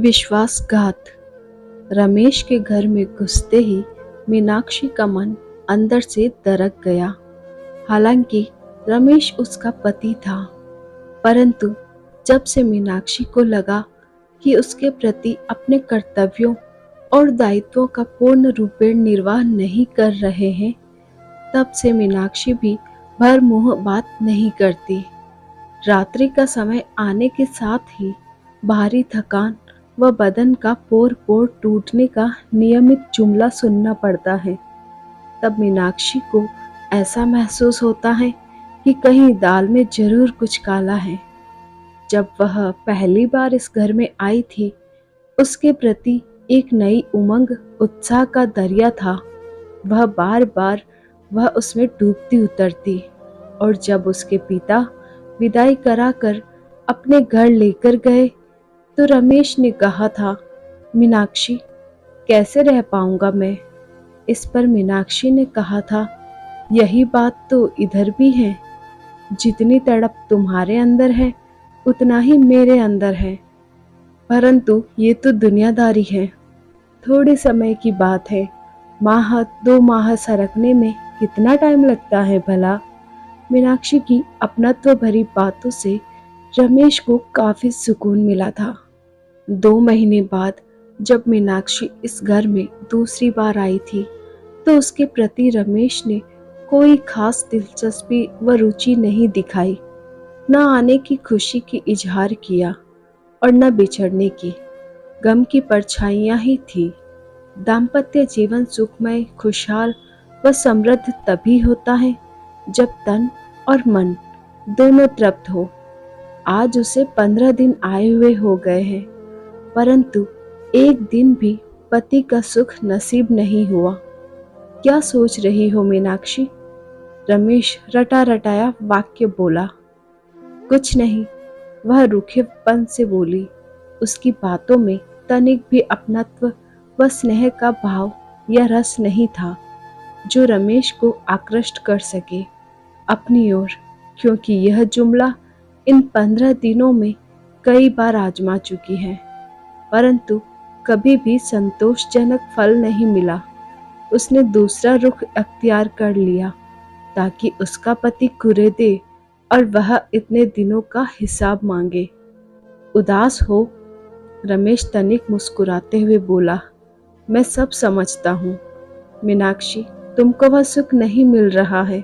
विश्वासघात। रमेश के घर में घुसते ही मीनाक्षी का मन अंदर से दरक गया। हालांकि रमेश उसका पति था, परंतु जब से मीनाक्षी को लगा कि उसके प्रति अपने कर्तव्यों और दायित्वों का पूर्ण रूपेण निर्वाह नहीं कर रहे हैं, तब से मीनाक्षी भी भर मुंह बात नहीं करती। रात्रि का समय आने के साथ ही भारी थकान व बदन का पोर पोर टूटने का नियमित जुमला सुनना पड़ता है। तब मीनाक्षी को ऐसा महसूस होता है कि कहीं दाल में जरूर कुछ काला है। जब वह पहली बार इस घर में आई थी, उसके प्रति एक नई उमंग उत्साह का दरिया था। वह उसमें डूबती उतरती, और जब उसके पिता विदाई कराकर अपने घर लेकर गए तो रमेश ने कहा था, मीनाक्षी, कैसे रह पाऊंगा मैं। इस पर मीनाक्षी ने कहा था, यही बात तो इधर भी है। जितनी तड़प तुम्हारे अंदर है उतना ही मेरे अंदर है, परंतु ये तो दुनियादारी है। थोड़े समय की बात है, माह 2 माह सरकने में कितना टाइम लगता है भला। मीनाक्षी की अपनत्व भरी बातों से रमेश को काफी सुकून मिला था। 2 महीने बाद जब मीनाक्षी इस घर में दूसरी बार आई थी, तो उसके प्रति रमेश ने कोई खास दिलचस्पी व रुचि नहीं दिखाई। न आने की खुशी की इजहार किया और न बिछड़ने की। गम की परछाइयां ही थी। दाम्पत्य जीवन सुखमय, खुशहाल व समृद्ध तभी होता है जब तन और मन दोनों तृप्त हो। आज उसे 15 दिन आए हुए हो गए हैं, परंतु एक दिन भी पति का सुख नसीब नहीं हुआ। क्या सोच रही हो मीनाक्षी? रमेश रटा रटाया वाक्य बोला। कुछ नहीं, वह रूखेपन से बोली। उसकी बातों में तनिक भी अपनत्व व स्नेह का भाव या रस नहीं था जो रमेश को आकृष्ट कर सके अपनी ओर, क्योंकि यह जुमला इन 15 दिनों में कई बार आजमा चुकी है, परंतु कभी भी संतोषजनक फल नहीं मिला। उसने दूसरा रुख अख्तियार कर लिया ताकि उसका पति कुरेदे और वह इतने दिनों का हिसाब मांगे। उदास हो? रमेश तनिक मुस्कुराते हुए बोला, मैं सब समझता हूँ मीनाक्षी, तुमको वह सुख नहीं मिल रहा है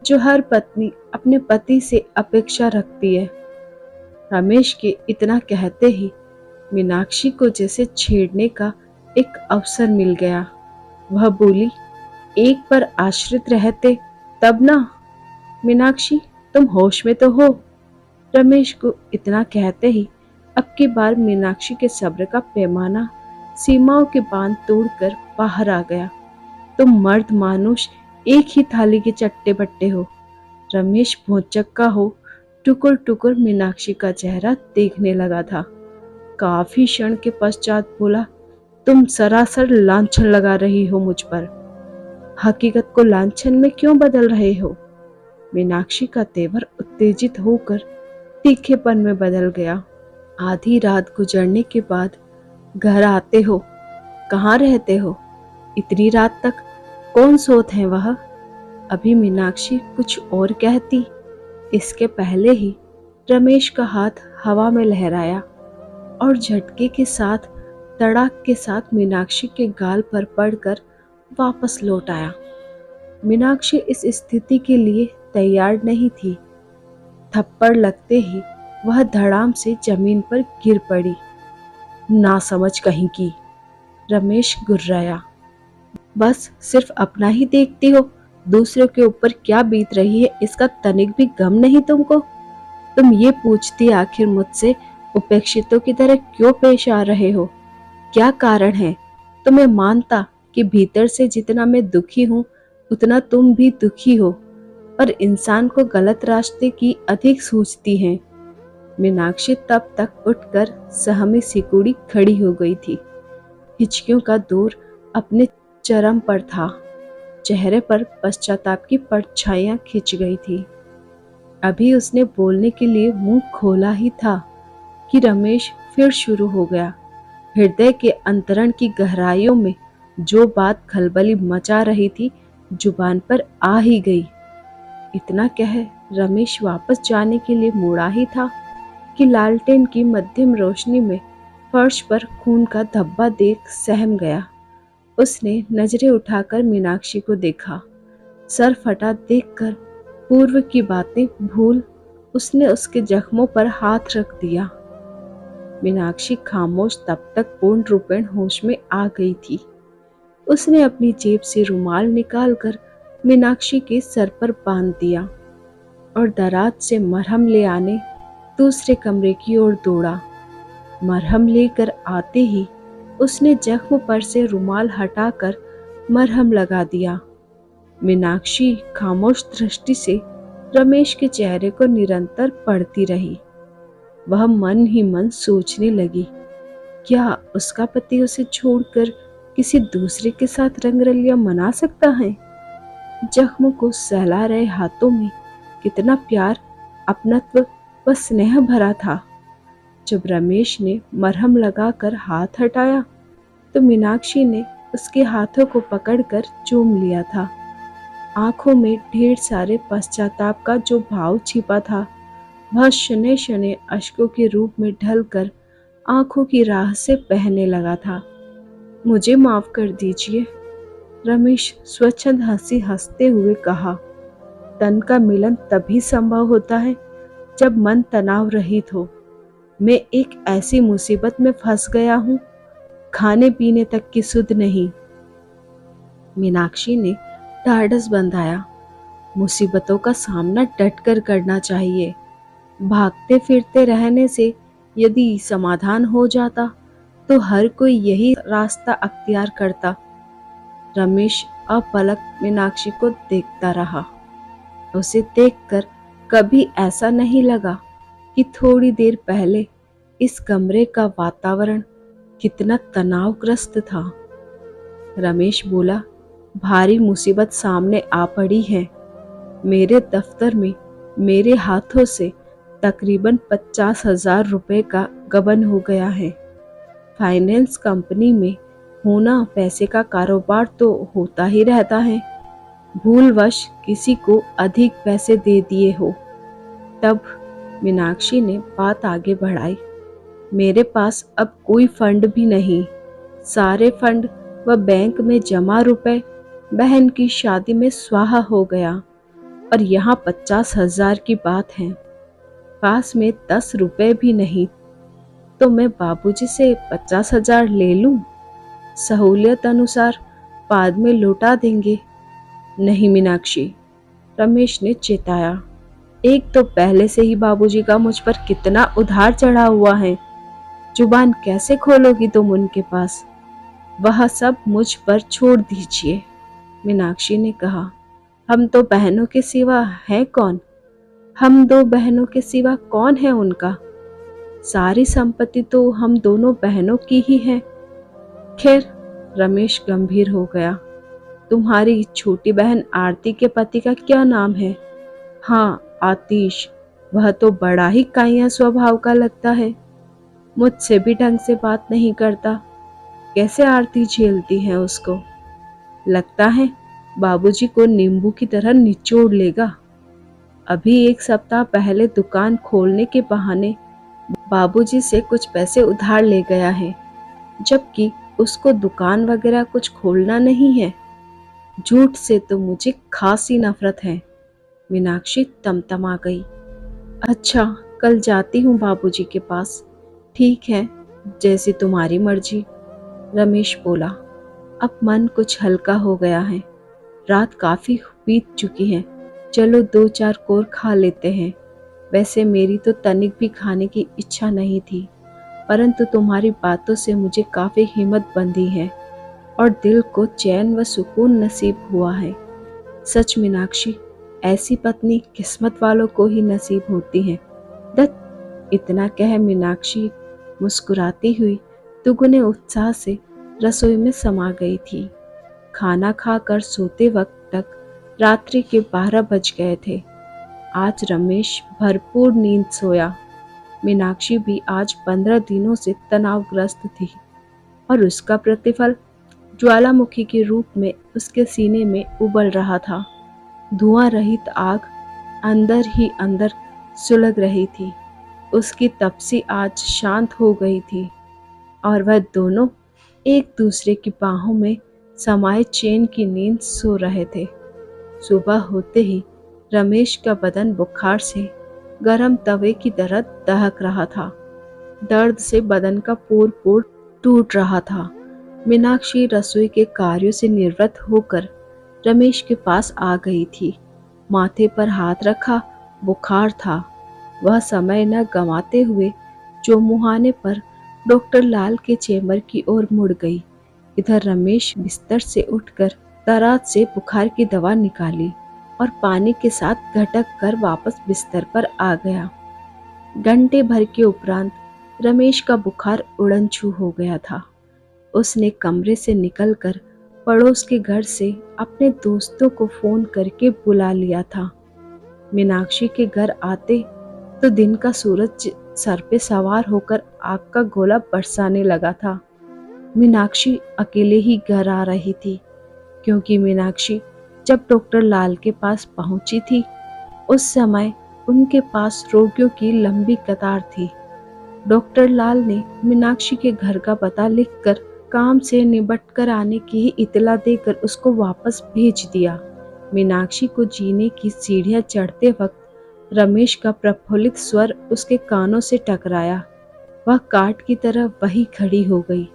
जो हर पत्नी अपने पति से अपेक्षा रखती है। रमेश के इतना कहते ही मीनाक्षी को जैसे छेड़ने का एक अवसर मिल गया। वह बोली, एक पर आश्रित रहते तब ना। मीनाक्षी, तुम होश में तो हो? रमेश को इतना कहते ही अब की बार मीनाक्षी के सब्र का पैमाना सीमाओं के बांध तोड़कर बाहर आ गया। तुम मर्द मानुष एक ही थाली के चट्टे बट्टे हो। रमेश भौचक्का हो टुकुर टुकुर मीनाक्षी का चेहरा देखने लगा था। काफी क्षण के पश्चात बोला, तुम सरासर लांछन लगा रही हो मुझ पर। हकीकत को लांछन में क्यों बदल रहे हो? मीनाक्षी का तेवर उत्तेजित होकर तीखेपन में बदल गया। आधी रात गुजरने के बाद घर आते हो, कहाँ रहते हो? इतनी रात तक कौन सोत है वह? अभी मीनाक्षी कुछ और कहती, इसके पहले ही रमेश का हाथ हवा में लहराया और झटके के साथ, तड़ाक के साथ मीनाक्षी के गाल पर पड़कर वापस लौट आया। मीनाक्षी इस स्थिति के लिए तैयार नहीं थी। थप्पड़ लगते ही वह धड़ाम से जमीन पर गिर पड़ी। ना समझ कहीं की, रमेश गुर्राया। बस सिर्फ अपना ही देखती हो, दूसरों के ऊपर क्या बीत रही है इसका तनिक भी गम नहीं तुमको? तुम ये पूछती आखिर मुझसे उपेक्षितों की तरह क्यों पेश आ रहे हो? क्या कारण है? तो मैं मानता कि भीतर से जितना मैं दुखी हूँ उतना तुम भी दुखी हो, पर इंसान को गलत रास्ते की अधिक सूझती है। मीनाक्षी तब तक उठकर सहमी सिकुड़ी खड़ी हो गई थी। हिचकियों का दौर अपने चरम पर था। चेहरे पर पश्चाताप की परछाइयां खिंच गई थी। अभी उसने बोलने के लिए मुंह खोला ही था कि रमेश फिर शुरू हो गया। हृदय के अंतरण की गहराइयों में जो बात खलबली मचा रही थी जुबान पर आ ही गई। इतना कह रमेश वापस जाने के लिए मुड़ा ही था कि लालटेन की मध्यम रोशनी में फर्श पर खून का धब्बा देख सहम गया। उसने नजरें उठाकर मीनाक्षी को देखा। सर फटा देखकर पूर्व की बातें भूल उसने उसके जख्मों पर हाथ रख दिया। मीनाक्षी खामोश तब तक पूर्ण रूपेण होश में आ गई थी। उसने अपनी जेब से रुमाल निकालकर मीनाक्षी के सर पर बांध दिया और दराज से मरहम ले आने दूसरे कमरे की ओर दौड़ा। मरहम लेकर आते ही उसने जख्म पर से रुमाल हटाकर मरहम लगा दिया। मीनाक्षी खामोश दृष्टि से रमेश के चेहरे को निरंतर पढ़ती रही। वह मन ही मन सोचने लगी, क्या उसका पति उसे छोड़कर किसी दूसरे के साथ रंगरलिया मना सकता है? जख्म को सहला रहे हाथों में कितना प्यार, अपनत्व व स्नेह भरा था। जब रमेश ने मरहम लगाकर हाथ हटाया तो मीनाक्षी ने उसके हाथों को पकड़कर चूम लिया था। आंखों में ढेर सारे पश्चाताप का जो भाव छिपा था वह शने शने अश्कों के रूप में ढलकर आंखों की राह से बहने लगा था। मुझे माफ कर दीजिए, रमेश स्वच्छंद हंसी हंसते हुए कहा। तन का मिलन तभी संभव होता है जब मन तनाव रहित हो। मैं एक ऐसी मुसीबत में फंस गया हूँ, खाने पीने तक की सुध नहीं। मीनाक्षी ने ढाढ़स बंधाया। मुसीबतों का सामना डटकर करना चाहिए। भागते फिरते रहने से यदि समाधान हो जाता तो हर कोई यही रास्ता अख्तियार करता। रमेश अपलक मीनाक्षी को देखता रहा। उसे देखकर कभी ऐसा नहीं लगा कि थोड़ी देर पहले इस कमरे का वातावरण कितना तनावग्रस्त था। रमेश बोला, भारी मुसीबत सामने आ पड़ी है। मेरे दफ्तर में मेरे हाथों से तकरीबन 50,000 रुपए का गबन हो गया है। फाइनेंस कंपनी में होना पैसे का कारोबार तो होता ही रहता है। भूलवश किसी को अधिक पैसे दे दिए हो। तब मीनाक्षी ने बात आगे बढ़ाई। मेरे पास अब कोई फंड भी नहीं। सारे फंड व बैंक में जमा रुपए बहन की शादी में स्वाहा हो गया और यहाँ 50,000 की बात है। पास में 10 रुपए भी नहीं, तो मैं बाबूजी से 50,000 ले लूं? सहूलियत अनुसार बाद में लौटा देंगे। नहीं मीनाक्षी, रमेश ने चेताया। एक तो पहले से ही बाबूजी का मुझ पर कितना उधार चढ़ा हुआ है। जुबान कैसे खोलोगी तुम उनके पास? वह सब मुझ पर छोड़ दीजिए, मीनाक्षी ने कहा। हम तो बहनों के सिवा है कौन? हम दो बहनों के सिवा कौन है उनका? सारी संपत्ति तो हम दोनों बहनों की ही है। खैर, रमेश गंभीर हो गया। तुम्हारी छोटी बहन आरती के पति का क्या नाम है? हाँ, आतिश। वह तो बड़ा ही काइया स्वभाव का लगता है। मुझसे भी ढंग से बात नहीं करता। कैसे आरती झेलती है उसको? लगता है बाबूजी को नींबू की तरह निचोड़ लेगा। अभी एक सप्ताह पहले दुकान खोलने के बहाने बाबूजी से कुछ पैसे उधार ले गया है, जबकि उसको दुकान वगैरह कुछ खोलना नहीं है। झूठ से तो मुझे खासी नफरत है। मीनाक्षी तमतमा गई। अच्छा, कल जाती हूँ बाबूजी के पास। ठीक है, जैसी तुम्हारी मर्जी, रमेश बोला। अब मन कुछ हल्का हो गया है। रात काफी बीत चुकी है। चलो 2-4 कोर खा लेते हैं। वैसे मेरी तो तनिक भी खाने की इच्छा नहीं थी, परंतु तुम्हारी बातों से मुझे काफी हिम्मत बंधी है और दिल को चैन व सुकून नसीब हुआ है। सच मीनाक्षी, ऐसी पत्नी किस्मत वालों को ही नसीब होती है। दत्त, इतना कह मीनाक्षी मुस्कुराती हुई दुगने उत्साह से रसोई में समा गई थी। खाना खाकर सोते वक्त तक रात्रि के 12 बज गए थे। आज रमेश भरपूर नींद सोया। मीनाक्षी भी आज 15 दिनों से तनावग्रस्त थी। और उसका प्रतिफल ज्वालामुखी के रूप में उसके सीने में उबल रहा था। धुआं रहित आग अंदर ही अंदर सुलग रही थी। उसकी तपसी आज शांत हो गई थी और वह दोनों एक दूसरे की बाहों में समाये चैन की नींद सो रहे थे। सुबह होते ही रमेश का बदन बुखार से गर्म तवे की तरह दहक रहा था। दर्द से बदन का पोर पोर टूट रहा था। मीनाक्षी रसोई के कार्यों से निवृत्त होकर रमेश के पास आ गई थी। माथे पर हाथ रखा, बुखार था। वह समय न गंवाते हुए चौमुहाने पर डॉक्टर लाल के चेम्बर की ओर मुड़ गई। इधर रमेश बिस्तर से उठकर तरात से बुखार की दवा निकाली और पानी के साथ घटक कर वापस बिस्तर पर आ गया। घंटे भर के उपरांत रमेश का बुखार उड़न-छू हो गया था। उसने कमरे से निकलकर पड़ोस के घर से अपने दोस्तों को फोन करके बुला लिया था। मीनाक्षी के घर आते तो दिन का सूरज सर पे सवार होकर आग का गोला बरसाने लगा था। मीनाक्षी अकेले ही घर आ रही थी, क्योंकि मीनाक्षी जब डॉक्टर लाल के पास पहुंची थी उस समय उनके पास रोगियों की लंबी कतार थी। डॉक्टर लाल ने मीनाक्षी के घर का पता लिखकर काम से निपट कर आने की इतला देकर उसको वापस भेज दिया। मीनाक्षी को जीने की सीढ़ियां चढ़ते वक्त रमेश का प्रफुल्लित स्वर उसके कानों से टकराया। वह काट की तरह वहीं खड़ी हो गई।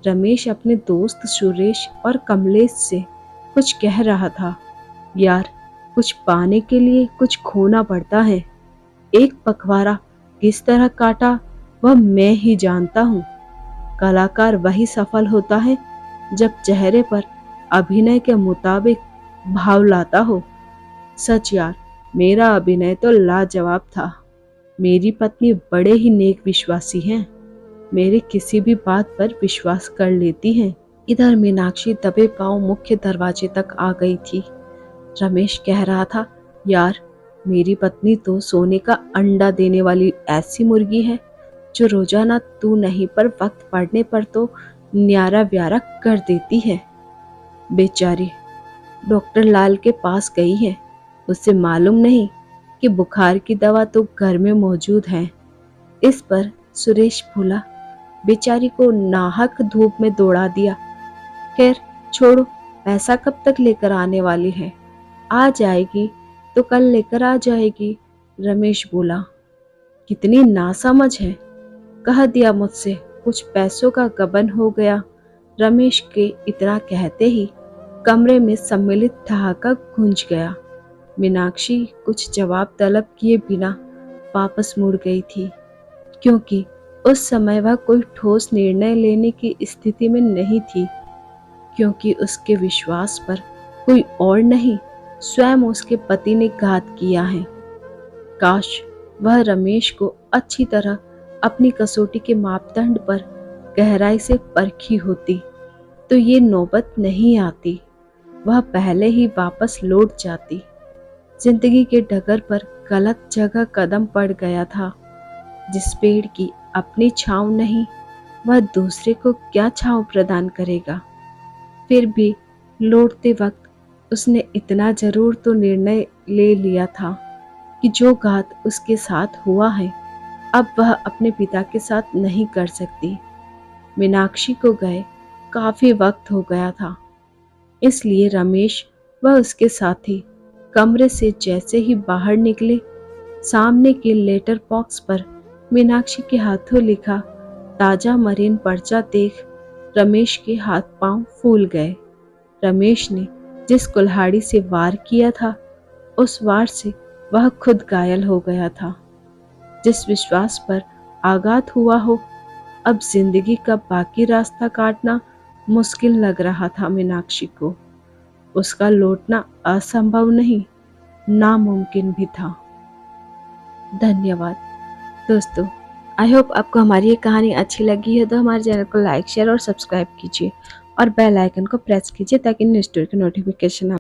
रमेश अपने दोस्त सुरेश और कमलेश से कुछ कह रहा था। यार, कुछ पाने के लिए कुछ खोना पड़ता है। एक पखवाड़ा किस तरह काटा वह मैं ही जानता हूँ। कलाकार वही सफल होता है जब चेहरे पर अभिनय के मुताबिक भाव लाता हो। सच यार, मेरा अभिनय तो लाजवाब था। मेरी पत्नी बड़े ही नेक विश्वासी हैं। मेरी किसी भी बात पर विश्वास कर लेती हैं। इधर मीनाक्षी दबे पांव मुख्य दरवाजे तक आ गई थी। रमेश कह रहा था, यार, मेरी पत्नी तो सोने का अंडा देने वाली ऐसी मुर्गी है जो रोजाना तू नहीं पर वक्त पड़ने पर तो न्यारा व्यारा कर देती है। बेचारी डॉक्टर लाल के पास गई है, उससे मालूम नहीं कि बुखार की दवा तो घर में मौजूद है। इस पर सुरेश बोला, बेचारी को नाहक धूप में दौड़ा दिया। खैर छोड़ो, पैसा कब तक लेकर आने वाली है? आ जाएगी तो कल लेकर आ जाएगी। रमेश बोला, कितनी नासमझ है, कह दिया मुझसे कुछ पैसों का गबन हो गया। रमेश के इतना कहते ही कमरे में सम्मिलित ठहाका गूंज गया। मीनाक्षी कुछ जवाब तलब किए बिना वापस मुड़ गई थी, क्योंकि उस समय वह कोई ठोस निर्णय लेने की स्थिति में नहीं थी, क्योंकि उसके विश्वास पर कोई और नहीं, स्वयं उसके पति ने घात किया है। काश वह रमेश को अच्छी तरह अपनी कसौटी के मापदंड पर गहराई से परखी होती तो ये नौबत नहीं आती। वह पहले ही वापस लौट जाती। जिंदगी के डगर पर गलत जगह कदम पड़ गया था। जिस पेड़ की अपनी छांव नहीं, वह दूसरे को क्या छांव प्रदान करेगा। फिर भी लौटते वक्त उसने इतना जरूर तो निर्णय ले लिया था कि जो घात उसके साथ हुआ है अब वह अपने पिता के साथ नहीं कर सकती। मीनाक्षी को गए काफी वक्त हो गया था, इसलिए रमेश व उसके साथी कमरे से जैसे ही बाहर निकले, सामने के लेटर बॉक्स पर मीनाक्षी के हाथों लिखा ताजा मरीन पर्चा देख रमेश के हाथ पांव फूल गए। रमेश ने जिस कुल्हाड़ी से वार किया था उस वार से वह खुद घायल हो गया था। जिस विश्वास पर आघात हुआ हो, अब जिंदगी का बाकी रास्ता काटना मुश्किल लग रहा था मीनाक्षी को। उसका लौटना असंभव नहीं, नामुमकिन भी था। धन्यवाद दोस्तों। आई होप आपको हमारी ये कहानी अच्छी लगी है तो हमारे चैनल को लाइक, शेयर और सब्सक्राइब कीजिए और बेल आइकन को प्रेस कीजिए ताकि न्यू स्टोरी की नोटिफिकेशन